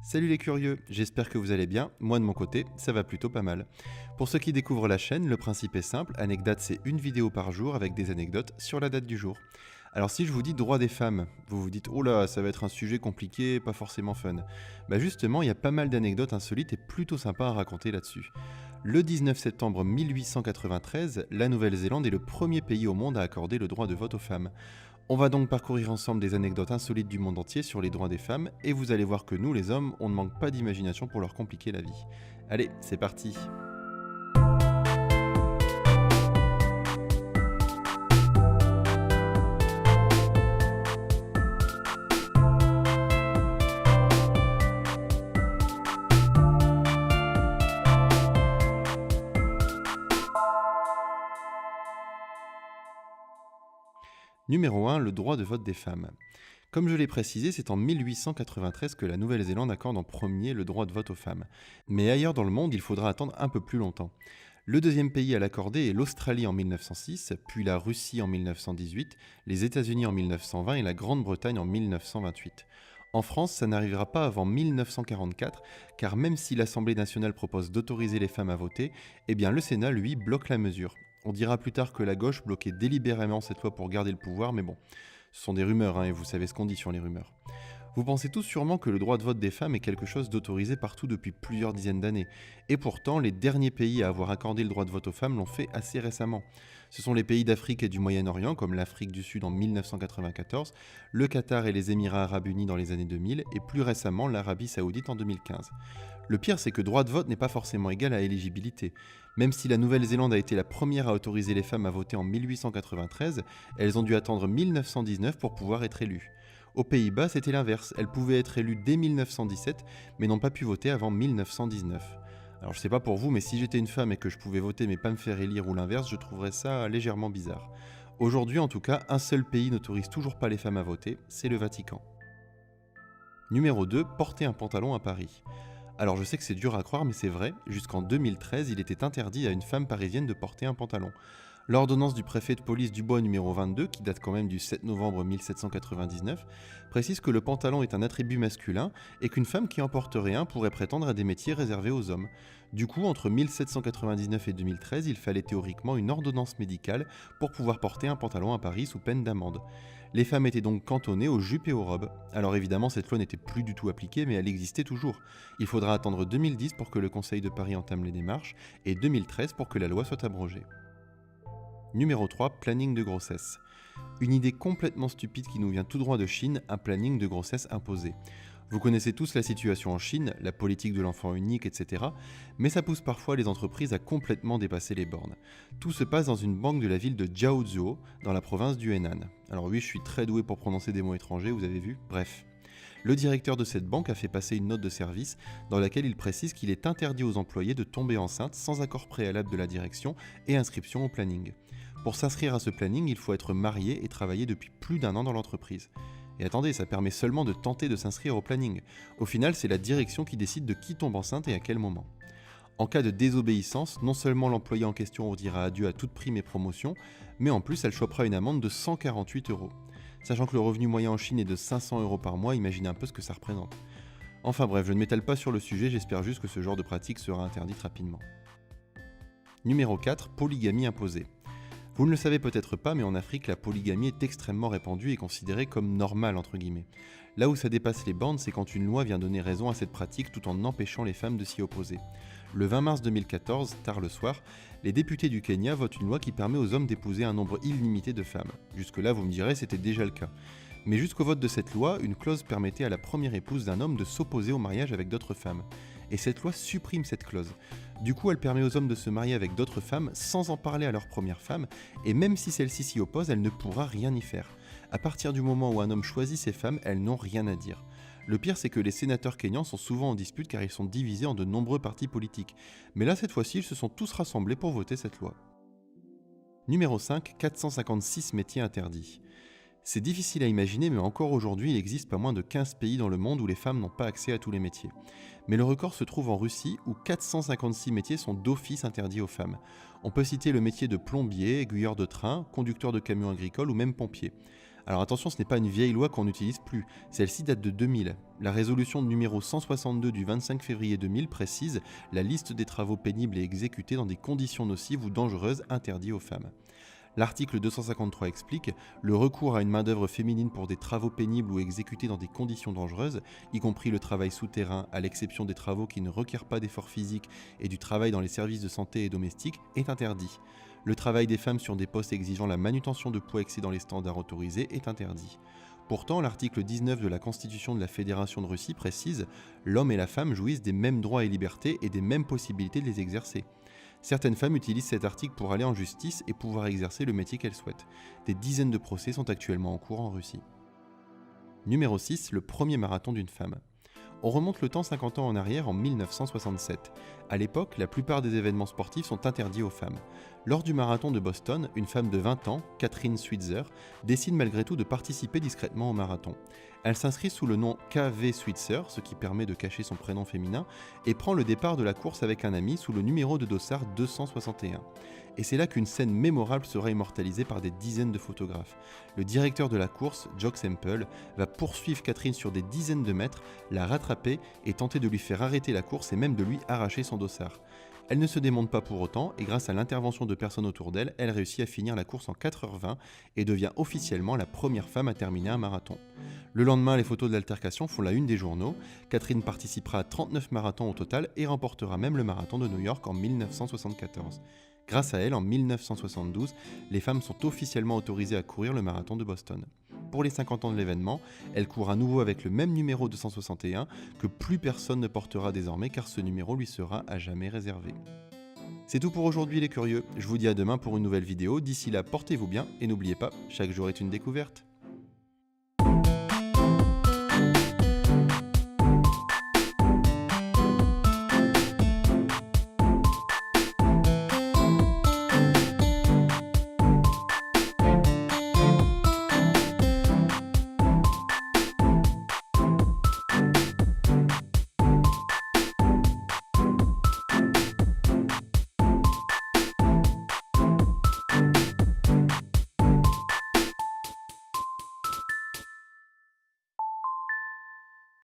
Salut les curieux, j'espère que vous allez bien, moi de mon côté, ça va plutôt pas mal. Pour ceux qui découvrent la chaîne, le principe est simple, Anecdate c'est une vidéo par jour avec des anecdotes sur la date du jour. Alors si je vous dis droit des femmes, vous vous dites oh là, ça va être un sujet compliqué, pas forcément fun. Bah justement, il y a pas mal d'anecdotes insolites et plutôt sympas à raconter là-dessus. Le 19 septembre 1893, la Nouvelle-Zélande est le premier pays au monde à accorder le droit de vote aux femmes. On va donc parcourir ensemble des anecdotes insolites du monde entier sur les droits des femmes, et vous allez voir que nous, les hommes, on ne manque pas d'imagination pour leur compliquer la vie. Allez, c'est parti. Numéro 1, le droit de vote des femmes. Comme je l'ai précisé, c'est en 1893 que la Nouvelle-Zélande accorde en premier le droit de vote aux femmes. Mais ailleurs dans le monde, il faudra attendre un peu plus longtemps. Le deuxième pays à l'accorder est l'Australie en 1906, puis la Russie en 1918, les États-Unis en 1920 et la Grande-Bretagne en 1928. En France, ça n'arrivera pas avant 1944, car même si l'Assemblée nationale propose d'autoriser les femmes à voter, eh bien le Sénat, lui, bloque la mesure. On dira plus tard que la gauche bloquait délibérément cette loi pour garder le pouvoir, mais bon, ce sont des rumeurs, hein, et vous savez ce qu'on dit sur les rumeurs. Vous pensez tous sûrement que le droit de vote des femmes est quelque chose d'autorisé partout depuis plusieurs dizaines d'années. Et pourtant, les derniers pays à avoir accordé le droit de vote aux femmes l'ont fait assez récemment. Ce sont les pays d'Afrique et du Moyen-Orient, comme l'Afrique du Sud en 1994, le Qatar et les Émirats arabes unis dans les années 2000, et plus récemment l'Arabie saoudite en 2015. Le pire, c'est que droit de vote n'est pas forcément égal à éligibilité. Même si la Nouvelle-Zélande a été la première à autoriser les femmes à voter en 1893, elles ont dû attendre 1919 pour pouvoir être élues. Aux Pays-Bas, c'était l'inverse. Elles pouvaient être élues dès 1917, mais n'ont pas pu voter avant 1919. Alors je sais pas pour vous, mais si j'étais une femme et que je pouvais voter mais pas me faire élire ou l'inverse, je trouverais ça légèrement bizarre. Aujourd'hui en tout cas, un seul pays n'autorise toujours pas les femmes à voter, c'est le Vatican. Numéro 2, porter un pantalon à Paris. Alors je sais que c'est dur à croire, mais c'est vrai, jusqu'en 2013, il était interdit à une femme parisienne de porter un pantalon. L'ordonnance du préfet de police Dubois numéro 22, qui date quand même du 7 novembre 1799, précise que le pantalon est un attribut masculin et qu'une femme qui en porterait un pourrait prétendre à des métiers réservés aux hommes. Du coup, entre 1799 et 2013, il fallait théoriquement une ordonnance médicale pour pouvoir porter un pantalon à Paris sous peine d'amende. Les femmes étaient donc cantonnées aux jupes et aux robes. Alors évidemment, cette loi n'était plus du tout appliquée, mais elle existait toujours. Il faudra attendre 2010 pour que le Conseil de Paris entame les démarches, et 2013 pour que la loi soit abrogée. Numéro 3, planning de grossesse. Une idée complètement stupide qui nous vient tout droit de Chine, un planning de grossesse imposé. Vous connaissez tous la situation en Chine, la politique de l'enfant unique, etc. Mais ça pousse parfois les entreprises à complètement dépasser les bornes. Tout se passe dans une banque de la ville de Jiaozhou, dans la province du Henan. Alors oui, je suis très doué pour prononcer des mots étrangers, vous avez vu. Bref. Le directeur de cette banque a fait passer une note de service dans laquelle il précise qu'il est interdit aux employés de tomber enceinte sans accord préalable de la direction et inscription au planning. Pour s'inscrire à ce planning, il faut être marié et travailler depuis plus d'un an dans l'entreprise. Et attendez, ça permet seulement de tenter de s'inscrire au planning. Au final, c'est la direction qui décide de qui tombe enceinte et à quel moment. En cas de désobéissance, non seulement l'employé en question dira adieu à toute prime et promotion, mais en plus elle chopera une amende de 148 euros. Sachant que le revenu moyen en Chine est de 500 euros par mois, imaginez un peu ce que ça représente. Enfin bref, je ne m'étale pas sur le sujet, j'espère juste que ce genre de pratique sera interdite rapidement. Numéro 4, polygamie imposée. Vous ne le savez peut-être pas, mais en Afrique, la polygamie est extrêmement répandue et considérée comme normale entre guillemets. Là où ça dépasse les bornes, c'est quand une loi vient donner raison à cette pratique tout en empêchant les femmes de s'y opposer. Le 20 mars 2014, tard le soir, les députés du Kenya votent une loi qui permet aux hommes d'épouser un nombre illimité de femmes. Jusque-là, vous me direz, c'était déjà le cas. Mais jusqu'au vote de cette loi, une clause permettait à la première épouse d'un homme de s'opposer au mariage avec d'autres femmes. Et cette loi supprime cette clause. Du coup, elle permet aux hommes de se marier avec d'autres femmes sans en parler à leur première femme, et même si celle-ci s'y oppose, elle ne pourra rien y faire. À partir du moment où un homme choisit ses femmes, elles n'ont rien à dire. Le pire, c'est que les sénateurs kenyans sont souvent en dispute car ils sont divisés en de nombreux partis politiques. Mais là, cette fois-ci, ils se sont tous rassemblés pour voter cette loi. Numéro 5, 456 métiers interdits. C'est difficile à imaginer, mais encore aujourd'hui, il existe pas moins de 15 pays dans le monde où les femmes n'ont pas accès à tous les métiers. Mais le record se trouve en Russie, où 456 métiers sont d'office interdits aux femmes. On peut citer le métier de plombier, aiguilleur de train, conducteur de camion agricole ou même pompier. Alors attention, ce n'est pas une vieille loi qu'on n'utilise plus, celle-ci date de 2000. La résolution numéro 162 du 25 février 2000 précise la liste des travaux pénibles et exécutés dans des conditions nocives ou dangereuses interdits aux femmes. L'article 253 explique le recours à une main-d'œuvre féminine pour des travaux pénibles ou exécutés dans des conditions dangereuses, y compris le travail souterrain, à l'exception des travaux qui ne requièrent pas d'effort physique et du travail dans les services de santé et domestiques, est interdit. Le travail des femmes sur des postes exigeant la manutention de poids excédant les standards autorisés est interdit. Pourtant, l'article 19 de la Constitution de la Fédération de Russie précise « L'homme et la femme jouissent des mêmes droits et libertés et des mêmes possibilités de les exercer ». Certaines femmes utilisent cet article pour aller en justice et pouvoir exercer le métier qu'elles souhaitent. Des dizaines de procès sont actuellement en cours en Russie. Numéro 6, le premier marathon d'une femme. On remonte le temps 50 ans en arrière en 1967. À l'époque, la plupart des événements sportifs sont interdits aux femmes. Lors du marathon de Boston, une femme de 20 ans, Catherine Switzer, décide malgré tout de participer discrètement au marathon. Elle s'inscrit sous le nom KV Switzer, ce qui permet de cacher son prénom féminin, et prend le départ de la course avec un ami sous le numéro de dossard 261. Et c'est là qu'une scène mémorable sera immortalisée par des dizaines de photographes. Le directeur de la course, Jock Semple, va poursuivre Catherine sur des dizaines de mètres, la rattraper et tenter de lui faire arrêter la course et même de lui arracher son dossard. Elle ne se démonte pas pour autant et grâce à l'intervention de personnes autour d'elle, elle réussit à finir la course en 4h20 et devient officiellement la première femme à terminer un marathon. Le lendemain, les photos de l'altercation font la une des journaux. Catherine participera à 39 marathons au total et remportera même le marathon de New York en 1974. Grâce à elle, en 1972, les femmes sont officiellement autorisées à courir le marathon de Boston. Pour les 50 ans de l'événement, elle court à nouveau avec le même numéro 261 que plus personne ne portera désormais car ce numéro lui sera à jamais réservé. C'est tout pour aujourd'hui les curieux, je vous dis à demain pour une nouvelle vidéo, d'ici là portez-vous bien et n'oubliez pas, chaque jour est une découverte.